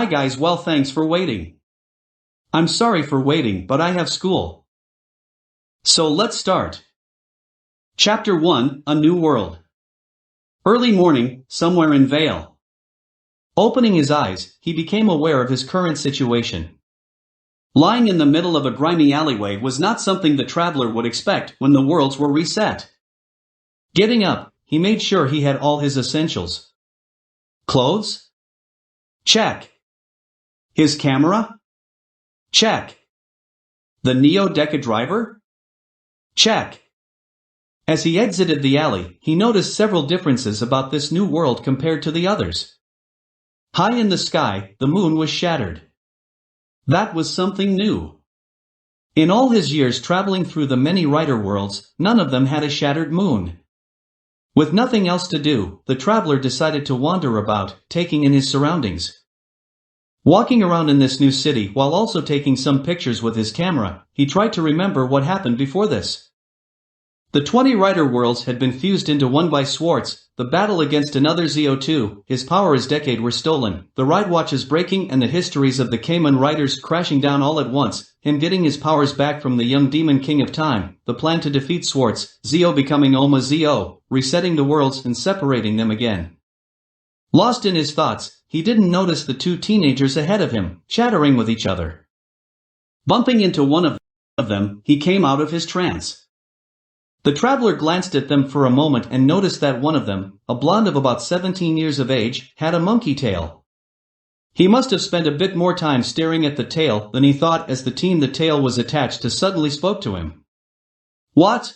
Hi guys, well thanks for waiting. I'm sorry for waiting, but I have school. So let's start. Chapter 1, A New World. Early morning, somewhere in Vale. Opening his eyes, he became aware of his current situation. Lying in the middle of a grimy alleyway was not something the traveler would expect when the worlds were reset. Getting up, he made sure he had all his essentials. Clothes? Check. His camera? Check. The Neo-Deca driver? Check. As he exited the alley, he noticed several differences about this new world compared to the others. High in the sky, the moon was shattered. That was something new. In all his years traveling through the many Rider worlds, none of them had a shattered moon. With nothing else to do, the traveler decided to wander about, taking in his surroundings. Walking around in this new city while also taking some pictures with his camera, he tried to remember what happened before this. The 20 Rider worlds had been fused into one by Schwartz, the battle against another ZO2, his power as decade were stolen, the ride watches breaking and the histories of the Kamen Riders crashing down all at once, him getting his powers back from the young demon king of time, the plan to defeat Schwartz, Zio becoming Oma Zio, resetting the worlds and separating them again. Lost in his thoughts, he didn't notice the two teenagers ahead of him, chattering with each other. Bumping into one of them, he came out of his trance. The traveler glanced at them for a moment and noticed that one of them, a blonde of about 17 years of age, had a monkey tail. He must have spent a bit more time staring at the tail than he thought as the teen the tail was attached to suddenly spoke to him. What?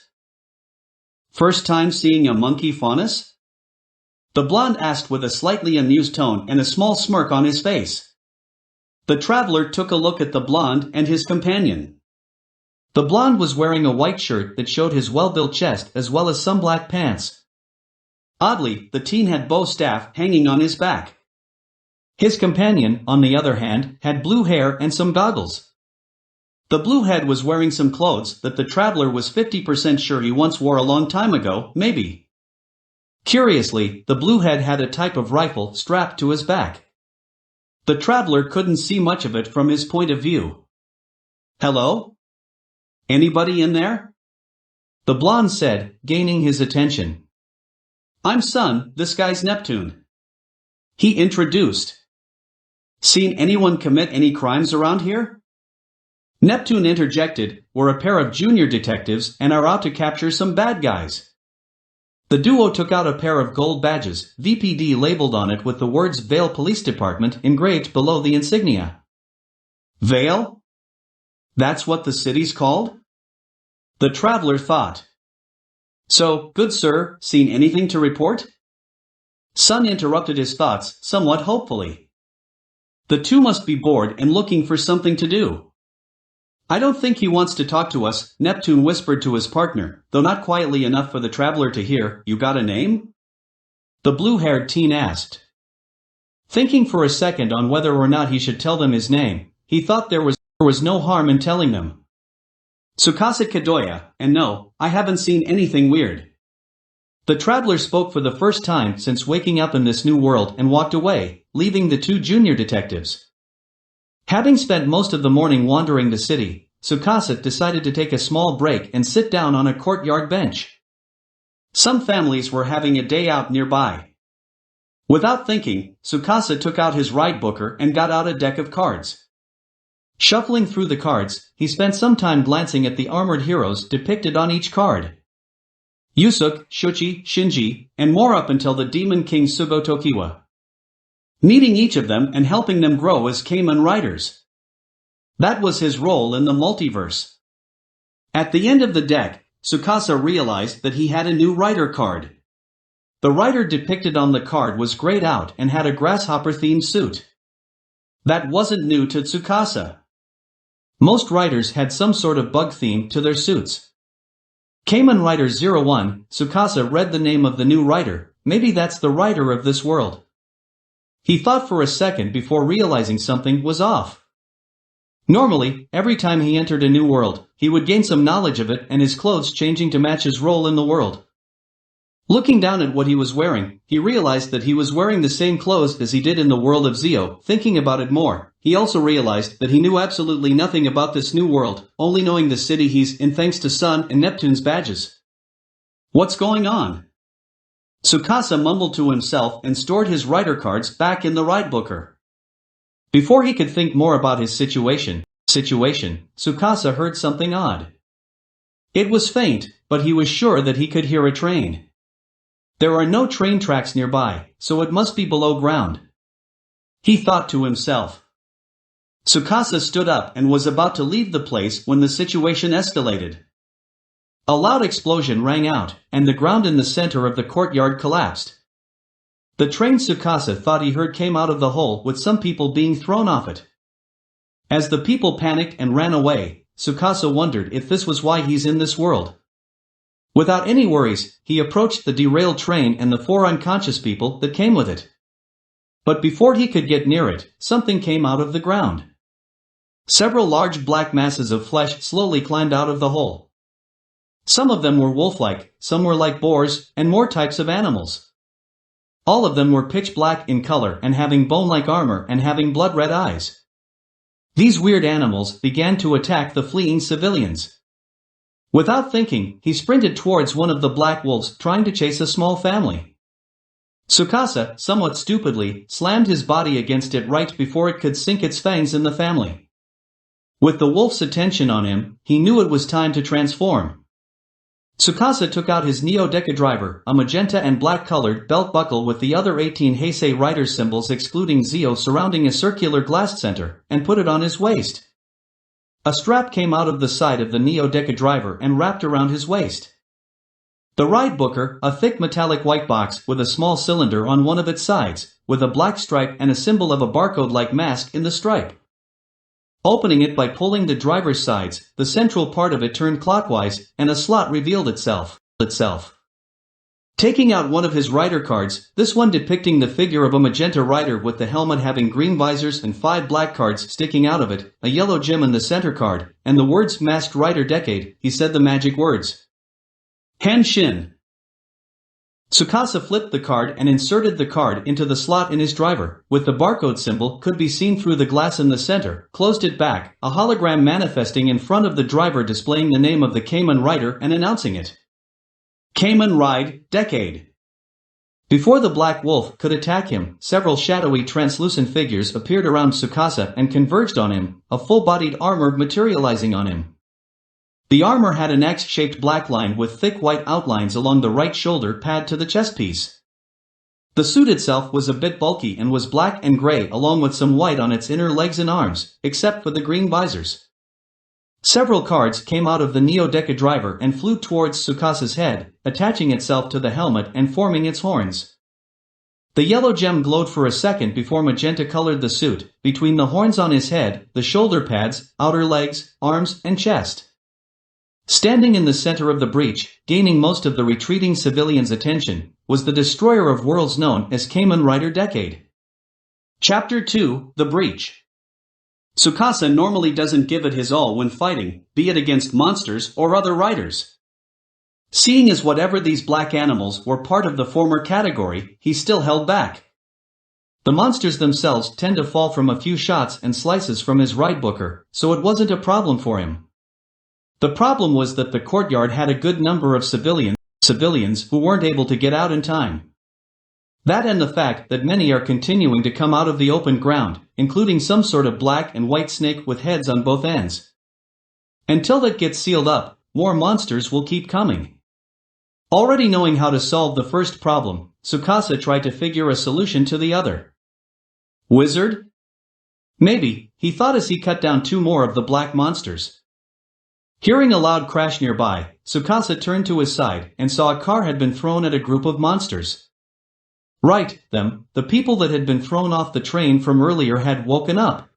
First time seeing a monkey faunus? The blonde asked with a slightly amused tone and a small smirk on his face. The traveler took a look at the blonde and his companion. The blonde was wearing a white shirt that showed his well-built chest as well as some black pants. Oddly, the teen had bow staff hanging on his back. His companion, on the other hand, had blue hair and some goggles. The bluehead was wearing some clothes that the traveler was 50% sure he once wore a long time ago, maybe. Curiously, the bluehead had a type of rifle strapped to his back. The traveler couldn't see much of it from his point of view. Hello? Anybody in there? The blonde said, gaining his attention. I'm Sun, this guy's Neptune. He introduced. Seen anyone commit any crimes around here? Neptune interjected, we're a pair of junior detectives and are out to capture some bad guys. The duo took out a pair of gold badges, VPD labeled on it with the words Vale Police Department engraved below the insignia. Vale? That's what the city's called? The traveler thought. So, good sir, seen anything to report? Sun interrupted his thoughts, somewhat hopefully. The two must be bored and looking for something to do. I don't think he wants to talk to us, Neptune whispered to his partner, though not quietly enough for the traveler to hear. You got a name? The blue-haired teen asked. Thinking for a second on whether or not he should tell them his name, he thought there was no harm in telling them. Tsukasa Kadoya, and no, I haven't seen anything weird. The traveler spoke for the first time since waking up in this new world and walked away, leaving the two junior detectives. Having spent most of the morning wandering the city, Tsukasa decided to take a small break and sit down on a courtyard bench. Some families were having a day out nearby. Without thinking, Tsukasa took out his ride booker and got out a deck of cards. Shuffling through the cards, he spent some time glancing at the armored heroes depicted on each card. Yusuke, Shuchi, Shinji, and more up until the Demon King Sugotokiwa. Meeting each of them and helping them grow as Kamen Riders. That was his role in the multiverse. At the end of the deck, Tsukasa realized that he had a new rider card. The rider depicted on the card was grayed out and had a grasshopper-themed suit. That wasn't new to Tsukasa. Most riders had some sort of bug theme to their suits. Kamen Rider 01, Tsukasa read the name of the new rider, maybe that's the rider of this world. He thought for a second before realizing something was off. Normally, every time he entered a new world, he would gain some knowledge of it and his clothes changing to match his role in the world. Looking down at what he was wearing, he realized that he was wearing the same clothes as he did in the world of Zio. Thinking about it more, he also realized that he knew absolutely nothing about this new world, only knowing the city he's in thanks to Sun and Neptune's badges. What's going on? Tsukasa mumbled to himself and stored his rider cards back in the ride booker. Before he could think more about his situation, Tsukasa heard something odd. It was faint, but he was sure that he could hear a train. There are no train tracks nearby, so it must be below ground. He thought to himself. Tsukasa stood up and was about to leave the place when the situation escalated. A loud explosion rang out, and the ground in the center of the courtyard collapsed. The train Tsukasa thought he heard came out of the hole with some people being thrown off it. As the people panicked and ran away, Tsukasa wondered if this was why he's in this world. Without any worries, he approached the derailed train and the 4 unconscious people that came with it. But before he could get near it, something came out of the ground. Several large black masses of flesh slowly climbed out of the hole. Some of them were wolf-like, some were like boars, and more types of animals. All of them were pitch black in color and having bone-like armor and having blood-red eyes. These weird animals began to attack the fleeing civilians. Without thinking, he sprinted towards one of the black wolves trying to chase a small family. Tsukasa, somewhat stupidly, slammed his body against it right before it could sink its fangs in the family. With the wolf's attention on him, he knew it was time to transform. Tsukasa took out his Neo-Deca driver, a magenta and black-colored belt buckle with the other 18 Heisei rider symbols excluding Zio surrounding a circular glass center, and put it on his waist. A strap came out of the side of the Neo-Deca driver and wrapped around his waist. The ride booker, a thick metallic white box with a small cylinder on one of its sides, with a black stripe and a symbol of a barcode-like mask in the stripe. Opening it by pulling the driver's sides, the central part of it turned clockwise, and a slot revealed itself. Taking out one of his rider cards, this one depicting the figure of a magenta rider with the helmet having green visors and 5 black cards sticking out of it, a yellow gem in the center card, and the words Masked Rider Decade, he said the magic words. Henshin. Tsukasa flipped the card and inserted the card into the slot in his driver, with the barcode symbol could be seen through the glass in the center, closed it back, a hologram manifesting in front of the driver displaying the name of the Kamen rider and announcing it. Kamen Ride Decade. Before the Black Wolf could attack him, several shadowy translucent figures appeared around Tsukasa and converged on him, a full-bodied armor materializing on him. The armor had an X-shaped black line with thick white outlines along the right shoulder pad to the chest piece. The suit itself was a bit bulky and was black and gray along with some white on its inner legs and arms, except for the green visors. Several cards came out of the Neo-Deca driver and flew towards Tsukasa's head, attaching itself to the helmet and forming its horns. The yellow gem glowed for a second before magenta colored the suit, between the horns on his head, the shoulder pads, outer legs, arms, and chest. Standing in the center of the breach, gaining most of the retreating civilians' attention, was the destroyer of worlds known as Kamen Rider Decade. Chapter 2, The Breach. Tsukasa normally doesn't give it his all when fighting, be it against monsters or other riders. Seeing as whatever these black animals were part of the former category, he still held back. The monsters themselves tend to fall from a few shots and slices from his ride booker, so it wasn't a problem for him. The problem was that the courtyard had a good number of civilians who weren't able to get out in time. That and the fact that many are continuing to come out of the open ground, including some sort of black and white snake with heads on both ends. Until that gets sealed up, more monsters will keep coming. Already knowing how to solve the first problem, Tsukasa tried to figure a solution to the other. Wizard? Maybe, he thought as he cut down 2 more of the black monsters. Hearing a loud crash nearby, Tsukasa turned to his side and saw a car had been thrown at a group of monsters. Right, the people that had been thrown off the train from earlier had woken up.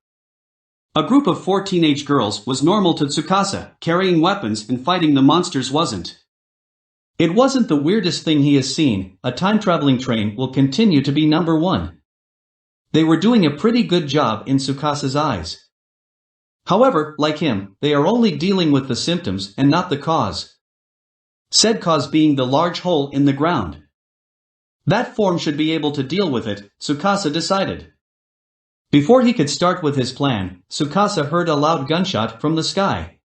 A group of 4 teenage girls was normal to Tsukasa, carrying weapons and fighting the monsters wasn't. It wasn't the weirdest thing he has seen, a time-traveling train will continue to be number 1. They were doing a pretty good job in Tsukasa's eyes. However, like him, they are only dealing with the symptoms and not the cause. said cause being the large hole in the ground. That form should be able to deal with it, Tsukasa decided. Before he could start with his plan, Tsukasa heard a loud gunshot from the sky.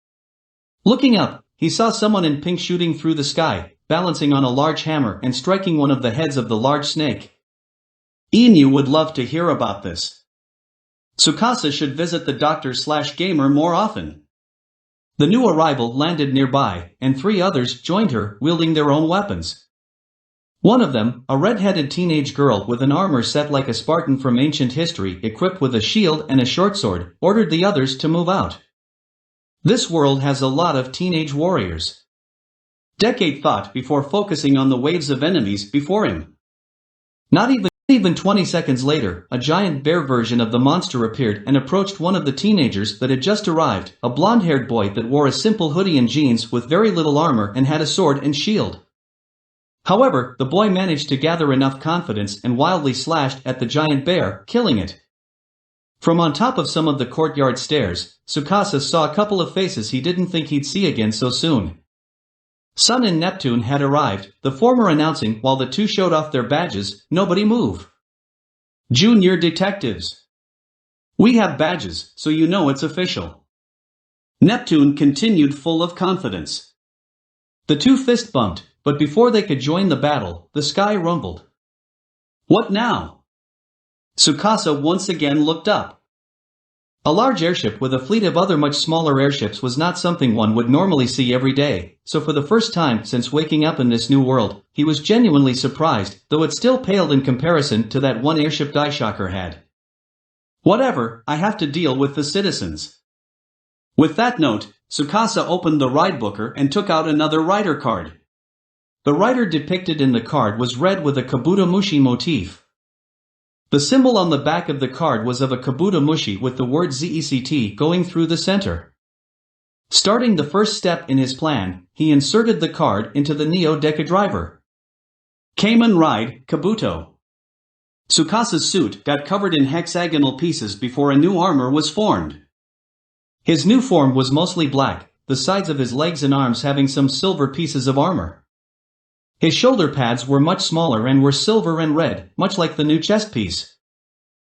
Looking up, he saw someone in pink shooting through the sky, balancing on a large hammer and striking one of the heads of the large snake. Inu would love to hear about this. Tsukasa should visit the doctor/gamer more often. The new arrival landed nearby, and 3 others joined her, wielding their own weapons. One of them, a red-headed teenage girl with an armor set like a Spartan from ancient history equipped with a shield and a short sword, ordered the others to move out. This world has a lot of teenage warriors. Decade thought before focusing on the waves of enemies before him. Not even 20 seconds later, a giant bear version of the monster appeared and approached one of the teenagers that had just arrived, a blonde-haired boy that wore a simple hoodie and jeans with very little armor and had a sword and shield. However, the boy managed to gather enough confidence and wildly slashed at the giant bear, killing it. From on top of some of the courtyard stairs, Tsukasa saw a couple of faces he didn't think he'd see again so soon. Sun and Neptune had arrived, the former announcing while the two showed off their badges, "Nobody move. Junior detectives. We have badges, so you know it's official." Neptune continued full of confidence. The two fist bumped, but before they could join the battle, the sky rumbled. What now? Tsukasa once again looked up. A large airship with a fleet of other much smaller airships was not something one would normally see every day, so for the first time since waking up in this new world, he was genuinely surprised, though it still paled in comparison to that one airship Daishocker had. Whatever, I have to deal with the citizens. With that note, Tsukasa opened the ride booker and took out another rider card. The rider depicted in the card was red with a Kabuto Mushi motif. The symbol on the back of the card was of a Kabuto Mushi with the word ZECT going through the center. Starting the first step in his plan, he inserted the card into the Neo Deca driver. Kamen Ride, Kabuto. Tsukasa's suit got covered in hexagonal pieces before a new armor was formed. His new form was mostly black, the sides of his legs and arms having some silver pieces of armor. His shoulder pads were much smaller and were silver and red, much like the new chest piece.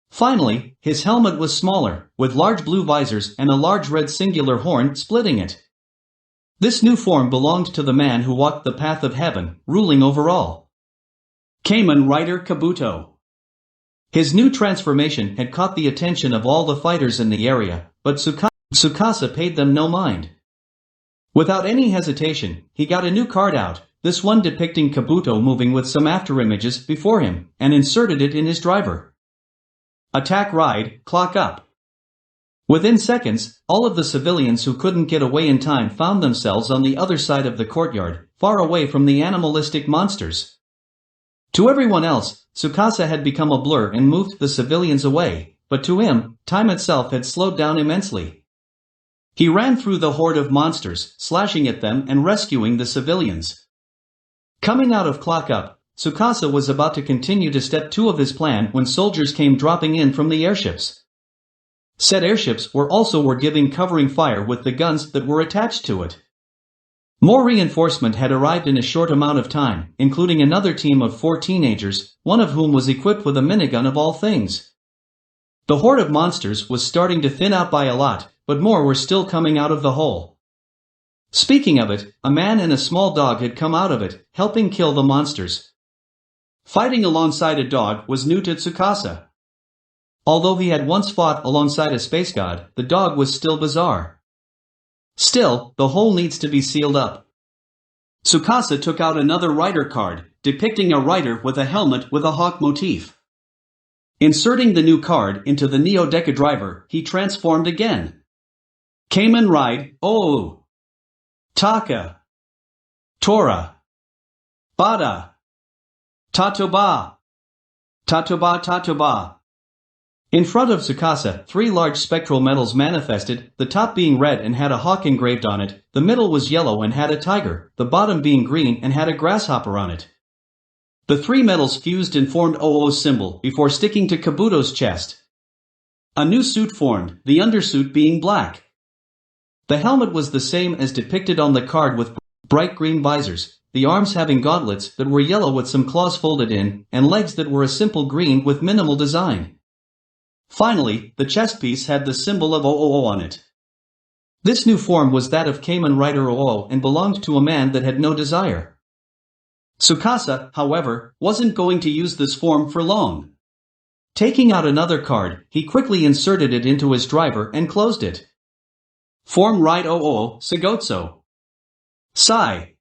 Finally, his helmet was smaller, with large blue visors and a large red singular horn splitting it. This new form belonged to the man who walked the path of heaven, ruling over all. Kamen Rider Kabuto. His new transformation had caught the attention of all the fighters in the area, but Tsukasa paid them no mind. Without any hesitation, he got a new card out, this one depicting Kabuto moving with some afterimages before him, and inserted it in his driver. Attack Ride, Clock Up. Within seconds, all of the civilians who couldn't get away in time found themselves on the other side of the courtyard, far away from the animalistic monsters. To everyone else, Tsukasa had become a blur and moved the civilians away, but to him, time itself had slowed down immensely. He ran through the horde of monsters, slashing at them and rescuing the civilians. Coming out of Clock Up, Tsukasa was about to continue to step 2 of his plan when soldiers came dropping in from the airships. Said airships were giving covering fire with the guns that were attached to it. More reinforcement had arrived in a short amount of time, including another team of 4 teenagers, one of whom was equipped with a minigun of all things. The horde of monsters was starting to thin out by a lot, but more were still coming out of the hole. Speaking of it, a man and a small dog had come out of it, helping kill the monsters. Fighting alongside a dog was new to Tsukasa. Although he had once fought alongside a space god, the dog was still bizarre. Still, the hole needs to be sealed up. Tsukasa took out another rider card, depicting a rider with a helmet with a hawk motif. Inserting the new card into the Neo Deca driver, he transformed again. Kamen Ride, Oh! Taka. Tora. Bada. Tatoba. Tatoba Tatoba. In front of Tsukasa, 3 large spectral medals manifested, the top being red and had a hawk engraved on it, the middle was yellow and had a tiger, the bottom being green and had a grasshopper on it. The 3 medals fused and formed OO's symbol before sticking to Kabuto's chest. A new suit formed, the undersuit being black. The helmet was the same as depicted on the card with bright green visors, the arms having gauntlets that were yellow with some claws folded in, and legs that were a simple green with minimal design. Finally, the chest piece had the symbol of OOO on it. This new form was that of Kamen Rider OO and belonged to a man that had no desire. Tsukasa, however, wasn't going to use this form for long. Taking out another card, he quickly inserted it into his driver and closed it. Form Ride OO, Sagotso. Sai.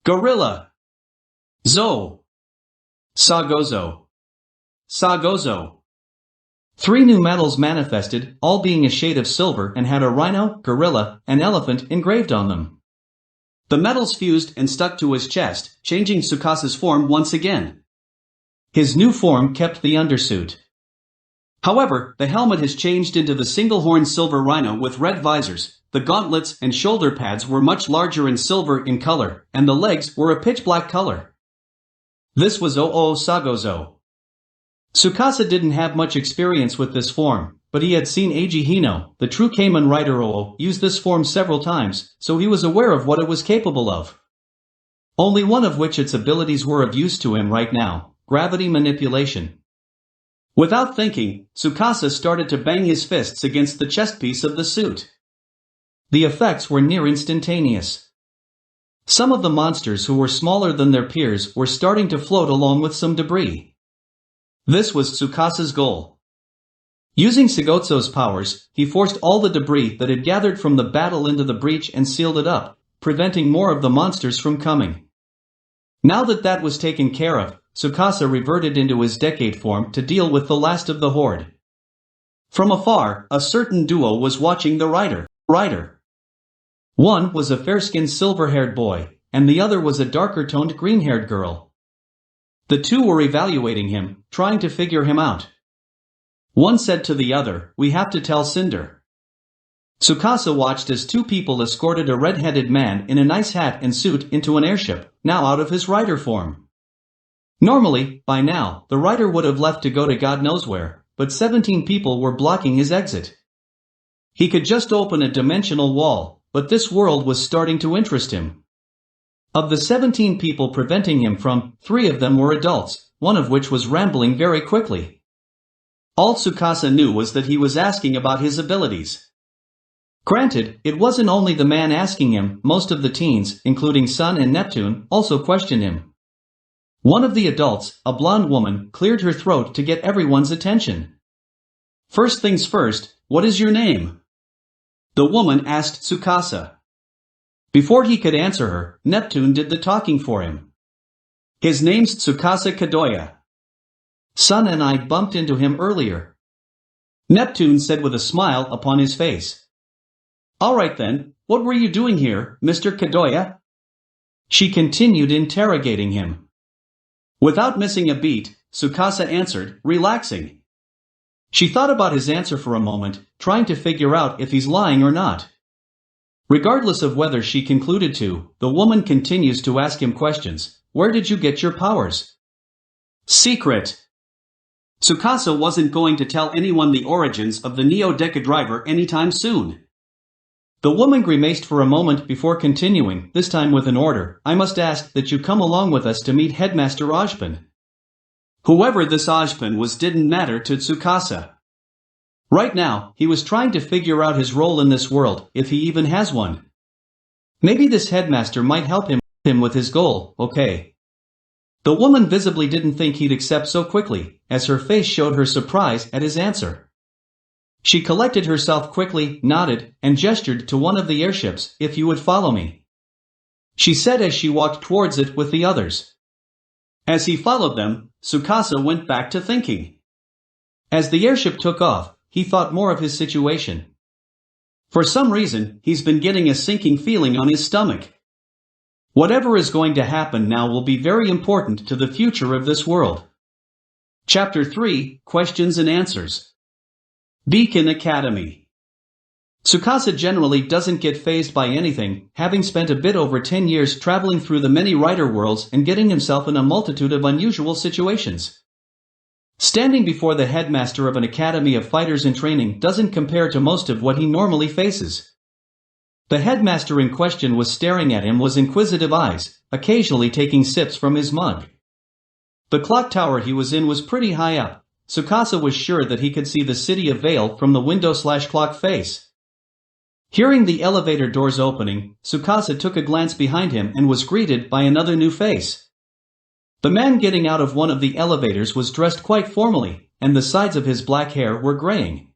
Gorilla. Zo. Sagozo. Sagozo. 3 new metals manifested, all being a shade of silver and had a rhino, gorilla, and elephant engraved on them. The metals fused and stuck to his chest, changing Tsukasa's form once again. His new form kept the undersuit. However, the helmet has changed into the single-horned silver rhino with red visors, the gauntlets and shoulder pads were much larger and silver in color, and the legs were a pitch-black color. This was OO Sagozo. Tsukasa didn't have much experience with this form, but he had seen Eiji Hino, the true Kamen Rider OO, use this form several times, so he was aware of what it was capable of. Only one of which its abilities were of use to him right now, gravity manipulation. Without thinking, Tsukasa started to bang his fists against the chest piece of the suit. The effects were near instantaneous. Some of the monsters who were smaller than their peers were starting to float along with some debris. This was Tsukasa's goal. Using Sagotso's powers, he forced all the debris that had gathered from the battle into the breach and sealed it up, preventing more of the monsters from coming. Now that was taken care of, Tsukasa reverted into his decade form to deal with the last of the horde. From afar, a certain duo was watching the rider. One was a fair-skinned silver-haired boy, and the other was a darker-toned green-haired girl. The two were evaluating him, trying to figure him out. One said to the other, "We have to tell Cinder." Tsukasa watched as 2 people escorted a red-headed man in a nice hat and suit into an airship, now out of his rider form. Normally, by now, the rider would have left to go to God knows where, but 17 people were blocking his exit. He could just open a dimensional wall, but this world was starting to interest him. Of the 17 people preventing him from, 3 of them were adults, one of which was rambling very quickly. All Tsukasa knew was that he was asking about his abilities. Granted, it wasn't only the man asking him, most of the teens, including Sun and Neptune, also questioned him. One of the adults, a blonde woman, cleared her throat to get everyone's attention. "First things first, what is your name?" the woman asked Tsukasa. Before he could answer her, Neptune did the talking for him. "His name's Tsukasa Kadoya. Sun and I bumped into him earlier," Neptune said with a smile upon his face. "Alright then, what were you doing here, Mr. Kadoya?" She continued interrogating him. Without missing a beat, Tsukasa answered, relaxing. She thought about his answer for a moment, trying to figure out if he's lying or not. Regardless of whether she concluded to, the woman continues to ask him questions. "Where did you get your powers?" "Secret." Tsukasa wasn't going to tell anyone the origins of the Neo-Deca driver anytime soon. The woman grimaced for a moment before continuing, this time with an order. "I must ask that you come along with us to meet Headmaster Ojban." Whoever this Ojban was didn't matter to Tsukasa. Right now, he was trying to figure out his role in this world, if he even has one. Maybe this headmaster might help him with his goal, okay. The woman visibly didn't think he'd accept so quickly, as her face showed her surprise at his answer. She collected herself quickly, nodded, and gestured to one of the airships. "If you would follow me," she said as she walked towards it with the others. As he followed them, Tsukasa went back to thinking. As the airship took off, he thought more of his situation. For some reason, he's been getting a sinking feeling on his stomach. Whatever is going to happen now will be very important to the future of this world. Chapter 3, Questions and Answers. Beacon Academy. Tsukasa generally doesn't get fazed by anything, having spent a bit over 10 years traveling through the many rider worlds and getting himself in a multitude of unusual situations. Standing before the headmaster of an academy of fighters in training doesn't compare to most of what he normally faces. The headmaster in question was staring at him with inquisitive eyes, occasionally taking sips from his mug. The clock tower he was in was pretty high up. Tsukasa was sure that he could see the city of Vale from the window/clock face. Hearing the elevator doors opening, Tsukasa took a glance behind him and was greeted by another new face. The man getting out of one of the elevators was dressed quite formally, and the sides of his black hair were graying.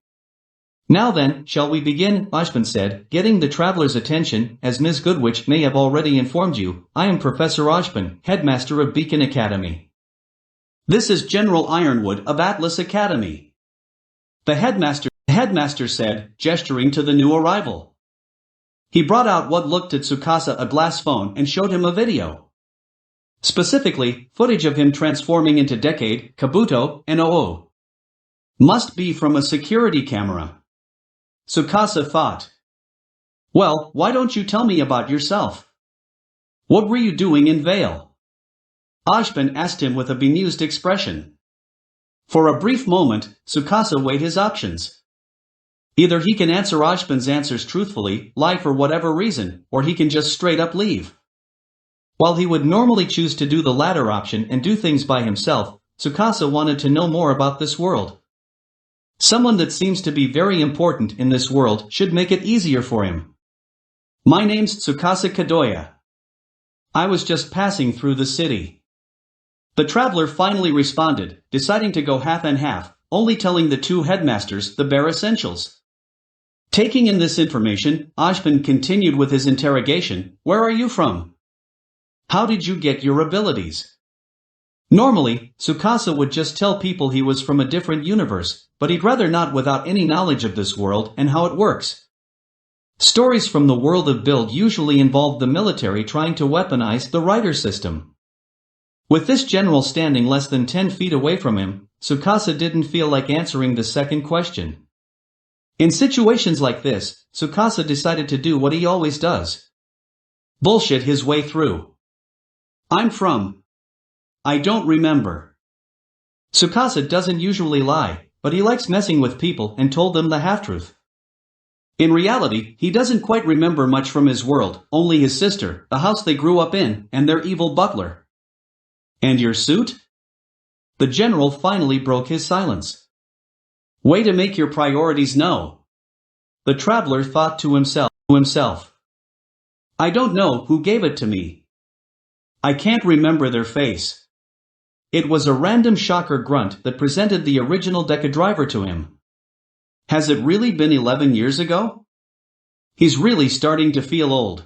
"Now then, shall we begin?" Ashbin said, getting the traveler's attention. "As Ms. Goodwich may have already informed you, I am Professor Ashbin, headmaster of Beacon Academy. This is General Ironwood of Atlas Academy," the headmaster said, gesturing to the new arrival. He brought out what looked at Tsukasa a glass phone and showed him a video. Specifically, footage of him transforming into Decade, Kabuto, and Oo. Must be from a security camera. Tsukasa thought. "Well, why don't you tell me about yourself? What were you doing in Vale?" Ashbin asked him with a bemused expression. For a brief moment, Tsukasa weighed his options. Either he can answer Ashbin's answers truthfully, lie for whatever reason, or he can just straight up leave. While he would normally choose to do the latter option and do things by himself, Tsukasa wanted to know more about this world. Someone that seems to be very important in this world should make it easier for him. "My name's Tsukasa Kadoya. I was just passing through the city." The traveler finally responded, deciding to go half and half, only telling the two headmasters the bare essentials. Taking in this information, Ashbin continued with his interrogation. "Where are you from? How did you get your abilities?" Normally, Tsukasa would just tell people he was from a different universe, but he'd rather not without any knowledge of this world and how it works. Stories from the world of Build usually involved the military trying to weaponize the Rider system. With this general standing less than 10 feet away from him, Tsukasa didn't feel like answering the second question. In situations like this, Tsukasa decided to do what he always does. Bullshit his way through. "I'm from. I don't remember." Tsukasa doesn't usually lie, but he likes messing with people and told them the half-truth. In reality, he doesn't quite remember much from his world, only his sister, the house they grew up in, and their evil butler. "And your suit?" The general finally broke his silence. "Way to make your priorities known," the traveler thought to himself. "I don't know who gave it to me. I can't remember their face." It was a random shocker grunt that presented the original Deca driver to him. Has it really been 11 years ago? He's really starting to feel old.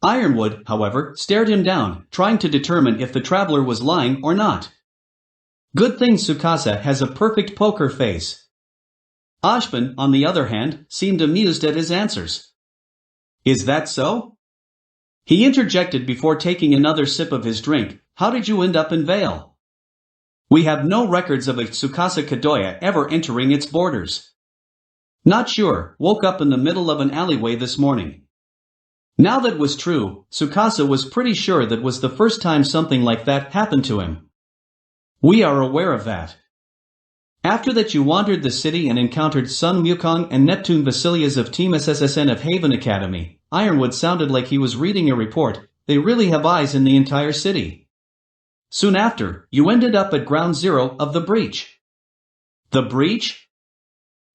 Ironwood, however, stared him down, trying to determine if the traveler was lying or not. Good thing Tsukasa has a perfect poker face. Ashbin, on the other hand, seemed amused at his answers. "Is that so?" He interjected before taking another sip of his drink. "How did you end up in Vale?" "We have no records of a Tsukasa Kadoya ever entering its borders." "Not sure, woke up in the middle of an alleyway this morning." Now that was true, Tsukasa was pretty sure that was the first time something like that happened to him. "We are aware of that. After that you wandered the city and encountered Sun Wukong and Neptune Vasilias of Team SSSN of Haven Academy." Ironwood sounded like he was reading a report. "They really have eyes in the entire city. Soon after, you ended up at Ground Zero of the Breach." "The Breach?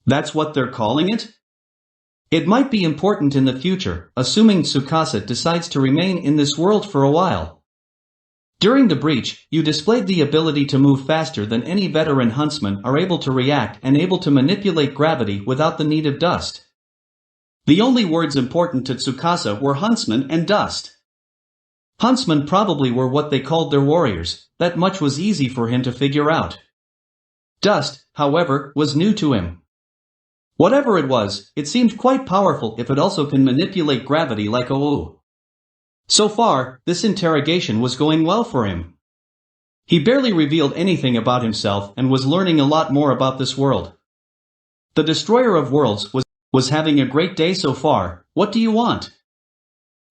That's what they're calling it?" "It might be important in the future, assuming Tsukasa decides to remain in this world for a while. During the breach, you displayed the ability to move faster than any veteran huntsmen are able to react and able to manipulate gravity without the need of dust." The only words important to Tsukasa were huntsman and dust. Huntsmen probably were what they called their warriors, that much was easy for him to figure out. Dust, however, was new to him. Whatever it was, it seemed quite powerful if it also can manipulate gravity like OO. So far, this interrogation was going well for him. He barely revealed anything about himself and was learning a lot more about this world. The Destroyer of Worlds was having a great day so far. "What do you want?"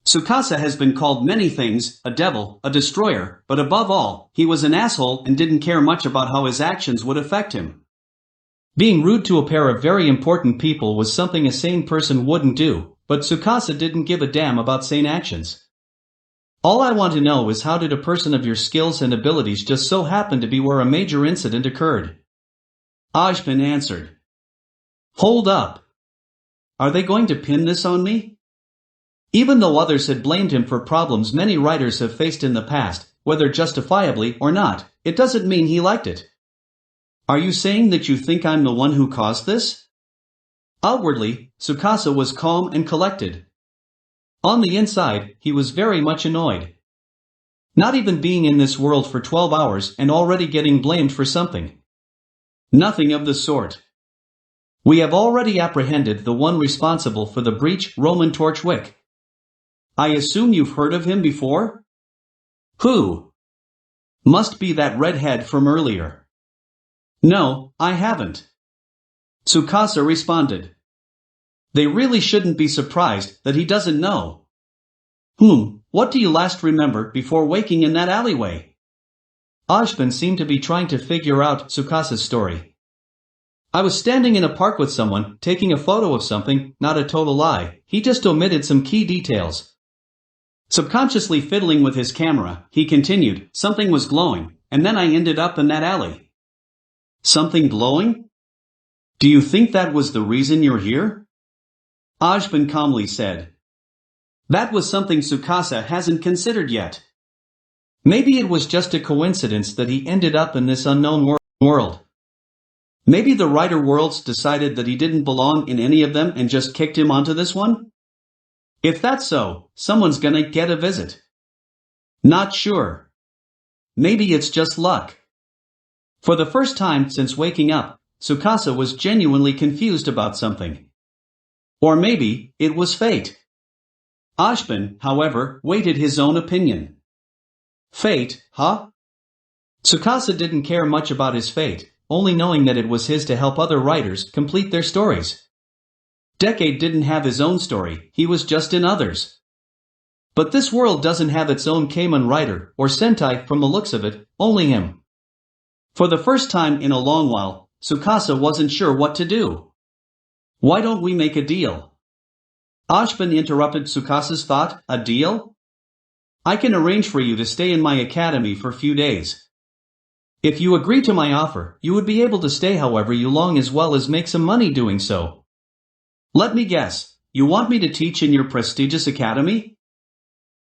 Tsukasa has been called many things, a devil, a destroyer, but above all, he was an asshole and didn't care much about how his actions would affect him. Being rude to a pair of very important people was something a sane person wouldn't do, but Tsukasa didn't give a damn about sane actions. All I want to know is how did a person of your skills and abilities just so happen to be where a major incident occurred? Ajpin answered. Hold up. Are they going to pin this on me? Even though others had blamed him for problems many writers have faced in the past, whether justifiably or not, it doesn't mean he liked it. Are you saying that you think I'm the one who caused this? Outwardly, Tsukasa was calm and collected. On the inside, he was very much annoyed. Not even being in this world for 12 hours and already getting blamed for something. Nothing of the sort. We have already apprehended the one responsible for the breach, Roman Torchwick. I assume you've heard of him before? Who? Must be that redhead from earlier. No, I haven't. Tsukasa responded. They really shouldn't be surprised that he doesn't know. What do you last remember before waking in that alleyway? Ajpin seemed to be trying to figure out Tsukasa's story. I was standing in a park with someone, taking a photo of something, not a total lie. He just omitted some key details. Subconsciously fiddling with his camera, he continued, something was glowing, and then I ended up in that alley. Something glowing? Do you think that was the reason you're here? Ajpin calmly said. That was something Tsukasa hasn't considered yet. Maybe it was just a coincidence that he ended up in this unknown world. Maybe the writer worlds decided that he didn't belong in any of them and just kicked him onto this one? If that's so, someone's gonna get a visit. Not sure. Maybe it's just luck. For the first time since waking up, Tsukasa was genuinely confused about something. Or maybe it was fate. Ajpin, however, weighted his own opinion. Fate, huh? Tsukasa didn't care much about his fate, only knowing that it was his to help other writers complete their stories. Decade didn't have his own story, he was just in others. But this world doesn't have its own Kamen writer, or Sentai from the looks of it, only him. For the first time in a long while, Tsukasa wasn't sure what to do. Why don't we make a deal? Ajpin interrupted Tsukasa's thought, a deal? I can arrange for you to stay in my academy for a few days. If you agree to my offer, you would be able to stay however you long as well as make some money doing so. Let me guess, you want me to teach in your prestigious academy?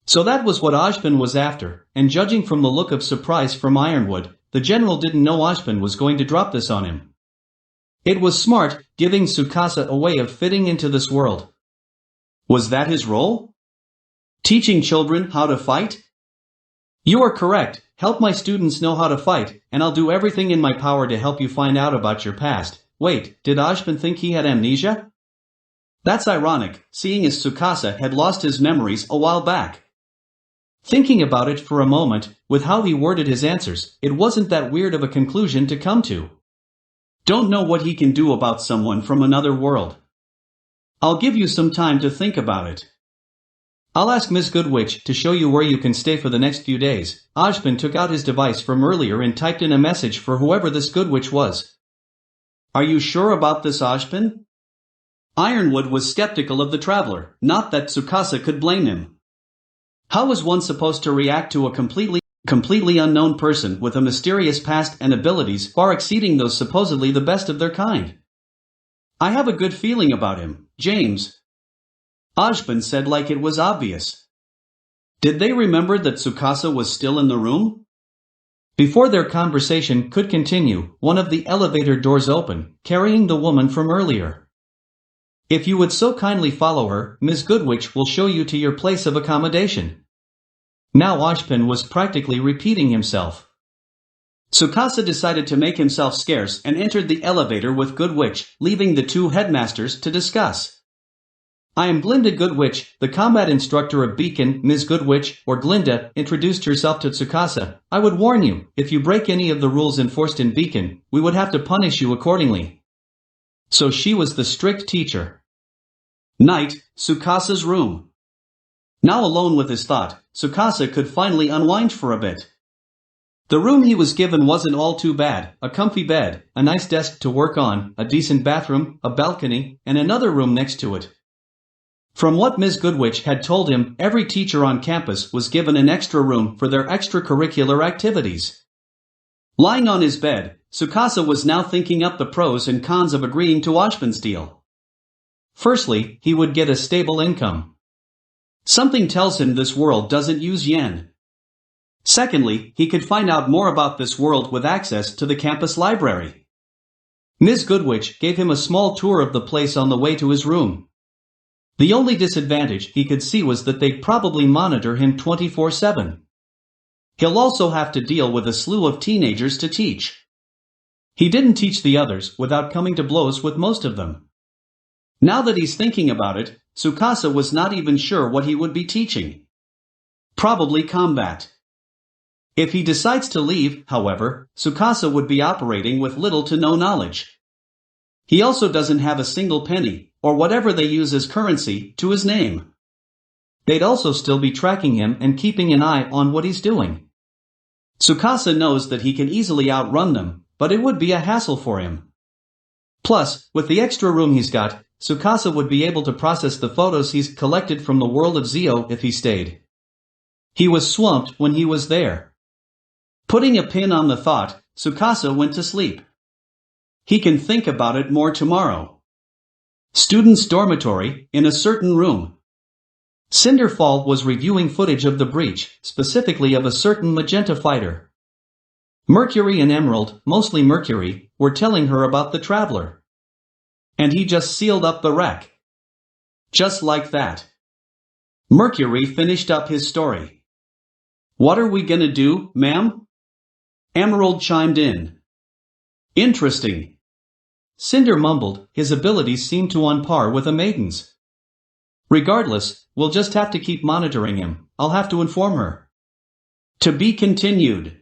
So that was what Ajpin was after, and judging from the look of surprise from Ironwood, the general didn't know Ajpin was going to drop this on him. It was smart, giving Tsukasa a way of fitting into this world. Was that his role? Teaching children how to fight? You are correct, help my students know how to fight, and I'll do everything in my power to help you find out about your past. Wait, did Ajpin think he had amnesia? That's ironic, seeing as Tsukasa had lost his memories a while back. Thinking about it for a moment, with how he worded his answers, it wasn't that weird of a conclusion to come to. Don't know what he can do about someone from another world. I'll give you some time to think about it. I'll ask Miss Goodwitch to show you where you can stay for the next few days. Ajpin took out his device from earlier and typed in a message for whoever this Goodwitch was. Are you sure about this, Ajpin? Ironwood was skeptical of the traveler, not that Tsukasa could blame him. How was one supposed to react to a completely unknown person with a mysterious past and abilities far exceeding those supposedly the best of their kind? I have a good feeling about him, James. Ajpin said like it was obvious. Did they remember that Tsukasa was still in the room? Before their conversation could continue, one of the elevator doors opened, carrying the woman from earlier. If you would so kindly follow her, Ms. Goodwitch will show you to your place of accommodation. Now Ajpin was practically repeating himself. Tsukasa decided to make himself scarce and entered the elevator with Goodwitch, leaving the two headmasters to discuss. I am Glinda Goodwitch, the combat instructor of Beacon. Ms. Goodwitch, or Glinda, introduced herself to Tsukasa. I would warn you, if you break any of the rules enforced in Beacon, we would have to punish you accordingly. So she was the strict teacher. Night, Tsukasa's room. Now alone with his thought, Tsukasa could finally unwind for a bit. The room he was given wasn't all too bad, a comfy bed, a nice desk to work on, a decent bathroom, a balcony, and another room next to it. From what Ms. Goodwitch had told him, every teacher on campus was given an extra room for their extracurricular activities. Lying on his bed, Tsukasa was now thinking up the pros and cons of agreeing to Ashbin's deal. Firstly, he would get a stable income. Something tells him this world doesn't use yen. Secondly, he could find out more about this world with access to the campus library. Ms. Goodwitch gave him a small tour of the place on the way to his room. The only disadvantage he could see was that they'd probably monitor him 24/7. He'll also have to deal with a slew of teenagers to teach. He didn't teach the others without coming to blows with most of them. Now that he's thinking about it, Tsukasa was not even sure what he would be teaching. Probably combat. If he decides to leave, however, Tsukasa would be operating with little to no knowledge. He also doesn't have a single penny, or whatever they use as currency, to his name. They'd also still be tracking him and keeping an eye on what he's doing. Tsukasa knows that he can easily outrun them, but it would be a hassle for him. Plus, with the extra room he's got, Tsukasa would be able to process the photos he's collected from the world of Zio if he stayed. He was swamped when he was there. Putting a pin on the thought, Tsukasa went to sleep. He can think about it more tomorrow. Students' dormitory, in a certain room. Cinderfall was reviewing footage of the breach, specifically of a certain magenta fighter. Mercury and Emerald, mostly Mercury, were telling her about the Traveler. And he just sealed up the wreck. Just like that. Mercury finished up his story. "What are we gonna do, ma'am?" Emerald chimed in. "Interesting." Cinder mumbled, his abilities seemed to on par with a maiden's. "Regardless, we'll just have to keep monitoring him. I'll have to inform her." To be continued.